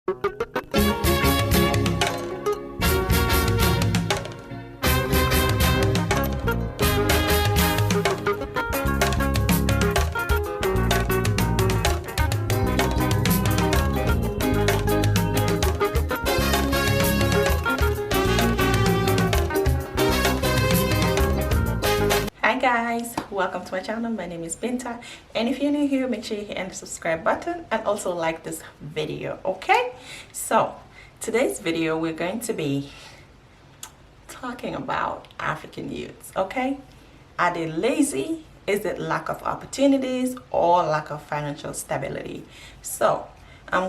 Hi guys, welcome to my channel. My name is Binta, and if you're new here, make sure you hit the subscribe button and also like this video. Okay, so today's video we're going to be talking about African youths. Okay, are they lazy? Is it lack of opportunities or lack of financial stability? So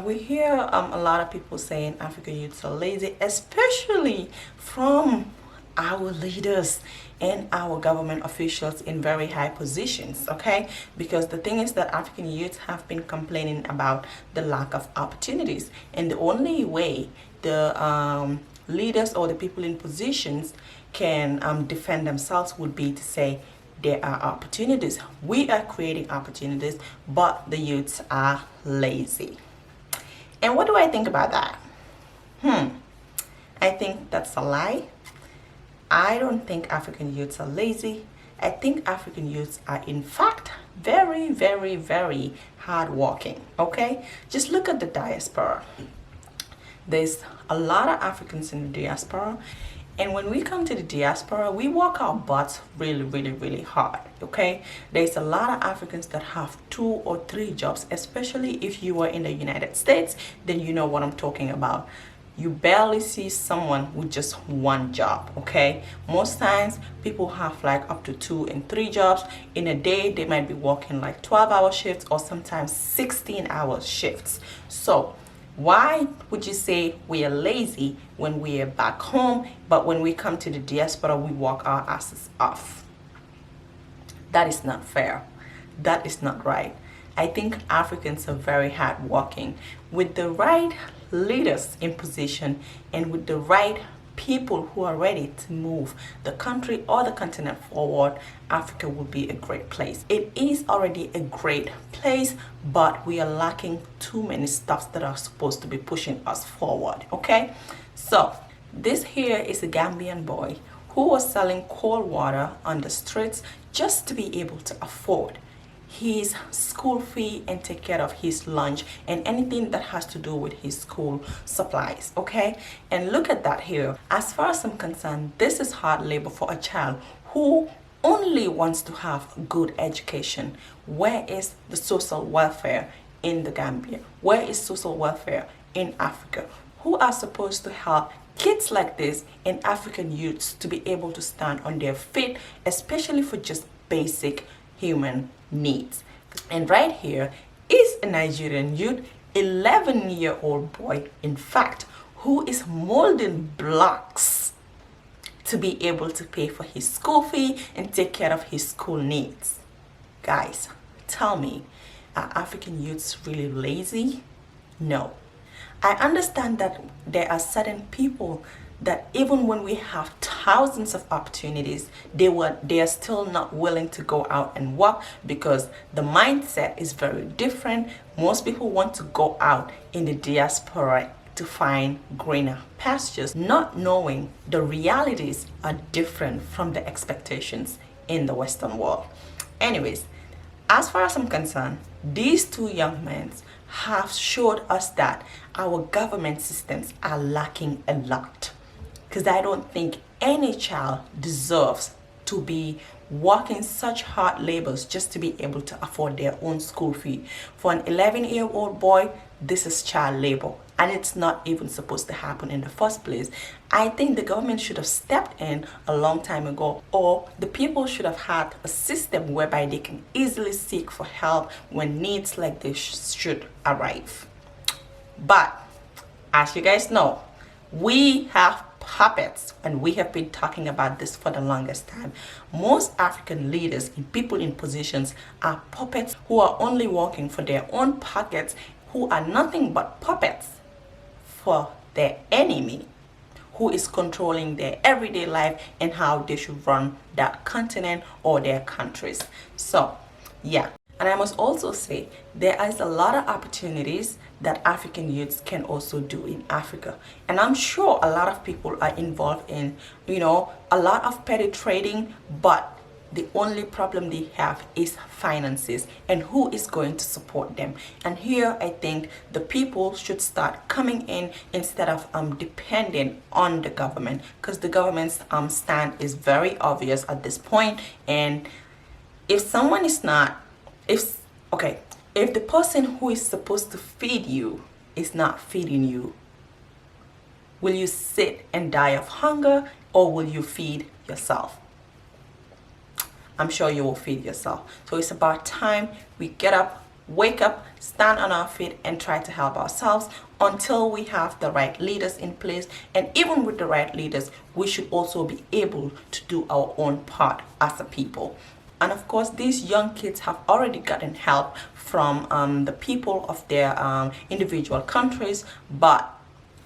we hear a lot of people saying African youths are lazy, especially from our leaders and our government officials in very high positions. Okay, because the thing is that African youths have been complaining about the lack of opportunities, and the only way the leaders or the people in positions can defend themselves would be to say there are opportunities, we are creating opportunities, but the youths are lazy. And what do I think about that? I think that's a lie. I don't think African youths are lazy. I think African youths are in fact very, very, very hardworking. Okay, just look at the diaspora. There's a lot of Africans in the diaspora, and when we come to the diaspora, we work our butts really, really, really hard. Okay, there's a lot of Africans that have 2 or 3 jobs, especially if you are in the United States, then you know what I'm talking about. You barely see someone with just 1 job. Okay, most times people have like up to 2 and 3 jobs in a day. They might be working like 12-hour shifts or sometimes 16-hour shifts. So why would you say we are lazy when we are back home, but when we come to the diaspora we work our asses off? That is not fair. That is not right. I think Africans are very hardworking. With the right leaders in position and with the right people who are ready to move the country or the continent forward, Africa will be a great place. It is already a great place, but we are lacking too many stuffs that are supposed to be pushing us forward. Okay, so this here is a Gambian boy who was selling cold water on the streets just to be able to afford his school fee and take care of his lunch and anything that has to do with his school supplies. Okay, and look at that here. As far as I'm concerned, this is hard labor for a child who only wants to have good education. Where is the social welfare in the Gambia? Where is social welfare in Africa? Who are supposed to help kids like this in African youths to be able to stand on their feet, especially for just basic human needs? And right here is a Nigerian youth, 11-year-old boy in fact, who is molding blocks to be able to pay for his school fee and take care of his school needs. Guys, tell me, are African youths really lazy? No. I understand that there are certain people that even when we have thousands of opportunities, they are still not willing to go out and work because the mindset is very different. Most people want to go out in the diaspora to find greener pastures, not knowing the realities are different from the expectations in the Western world. Anyways, as far as I'm concerned, these 2 young men have showed us that our government systems are lacking a lot. Because I don't think any child deserves to be working such hard labors just to be able to afford their own school fee. For an 11-year-old boy, this is child labor, and it's not even supposed to happen in the first place. I think the government should have stepped in a long time ago, or the people should have had a system whereby they can easily seek for help when needs like this should arrive. But as you guys know, we have puppets, and we have been talking about this for the longest time. Most African leaders and people in positions are puppets who are only working for their own pockets, who are nothing but puppets for their enemy, who is controlling their everyday life and how they should run that continent or their countries. So yeah, And I must also say there is a lot of opportunities that African youths can also do in Africa. And I'm sure a lot of people are involved in, a lot of petty trading, but the only problem they have is finances and who is going to support them. And here I think the people should start coming in instead of depending on the government, because the government's stand is very obvious at this point. And if someone is not, if the person who is supposed to feed you is not feeding you, will you sit and die of hunger, or will you feed yourself? I'm sure you will feed yourself. So it's about time we get up, wake up, stand on our feet, and try to help ourselves until we have the right leaders in place. And even with the right leaders, we should also be able to do our own part as a people. And of course, these young kids have already gotten help from the people of their individual countries. But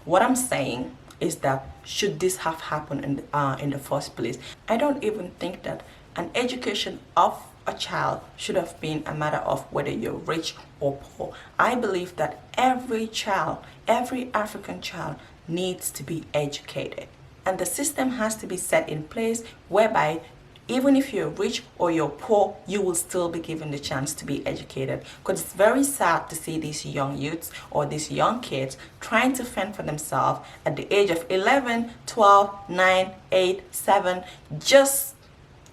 what I'm saying is that should this have happened in the first place? I don't even think that an education of a child should have been a matter of whether you're rich or poor. I believe that every child, every African child needs to be educated. And the system has to be set in place whereby even if you're rich or you're poor, you will still be given the chance to be educated. Because it's very sad to see these young youths or these young kids trying to fend for themselves at the age of 11, 12, 9, 8, 7, just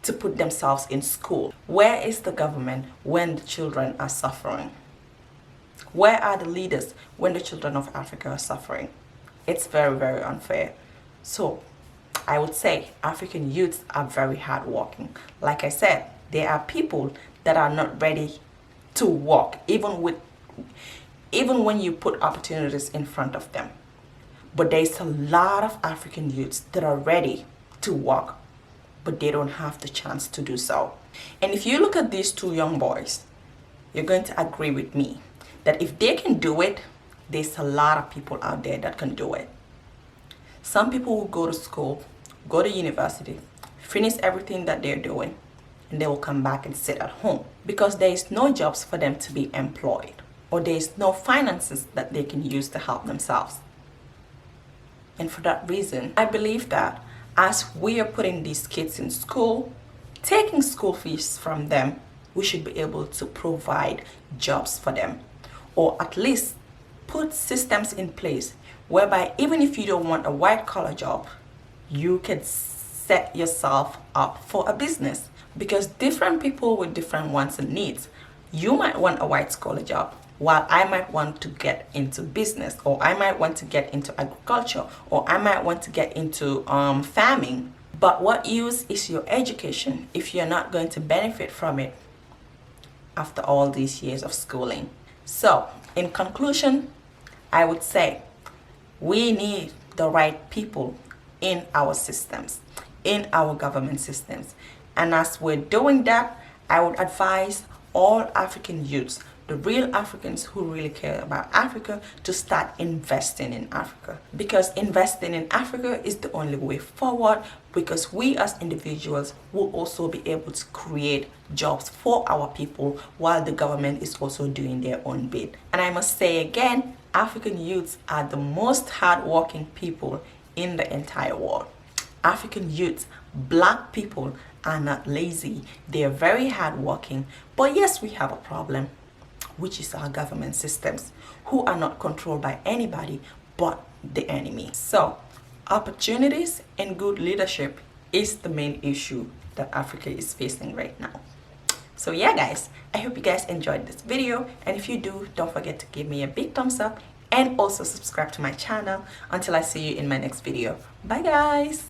to put themselves in school. Where is the government when the children are suffering? Where are the leaders when the children of Africa are suffering? It's very, very unfair. So I would say African youths are very hardworking. Like I said, there are people that are not ready to work, even when you put opportunities in front of them. But there's a lot of African youths that are ready to work, but they don't have the chance to do so. And if you look at these two young boys, you're going to agree with me that if they can do it, there's a lot of people out there that can do it. Some people will go to school, go to university, finish everything that they're doing, and they will come back and sit at home because there is no jobs for them to be employed, or there is no finances that they can use to help themselves. And for that reason, I believe that as we are putting these kids in school, taking school fees from them, we should be able to provide jobs for them, or at least put systems in place whereby even if you don't want a white collar job, you can set yourself up for a business, because different people with different wants and needs. You might want a white collar job, while I might want to get into business, or I might want to get into agriculture, or I might want to get into farming. But what use is your education if you're not going to benefit from it after all these years of schooling? So in conclusion, I would say we need the right people in our systems, in our government systems. And as we're doing that, I would advise all African youths, the real Africans who really care about Africa, to start investing in Africa. Because investing in Africa is the only way forward, because we as individuals will also be able to create jobs for our people while the government is also doing their own bit. And I must say again, African youths are the most hardworking people in the entire world. African youths, black people, are not lazy. They are very hardworking. But yes, we have a problem, which is our government systems, who are not controlled by anybody but the enemy. So opportunities and good leadership is the main issue that Africa is facing right now. So yeah guys, I hope you guys enjoyed this video, and if you do, don't forget to give me a big thumbs up and also subscribe to my channel. Until I see you in my next video. Bye guys.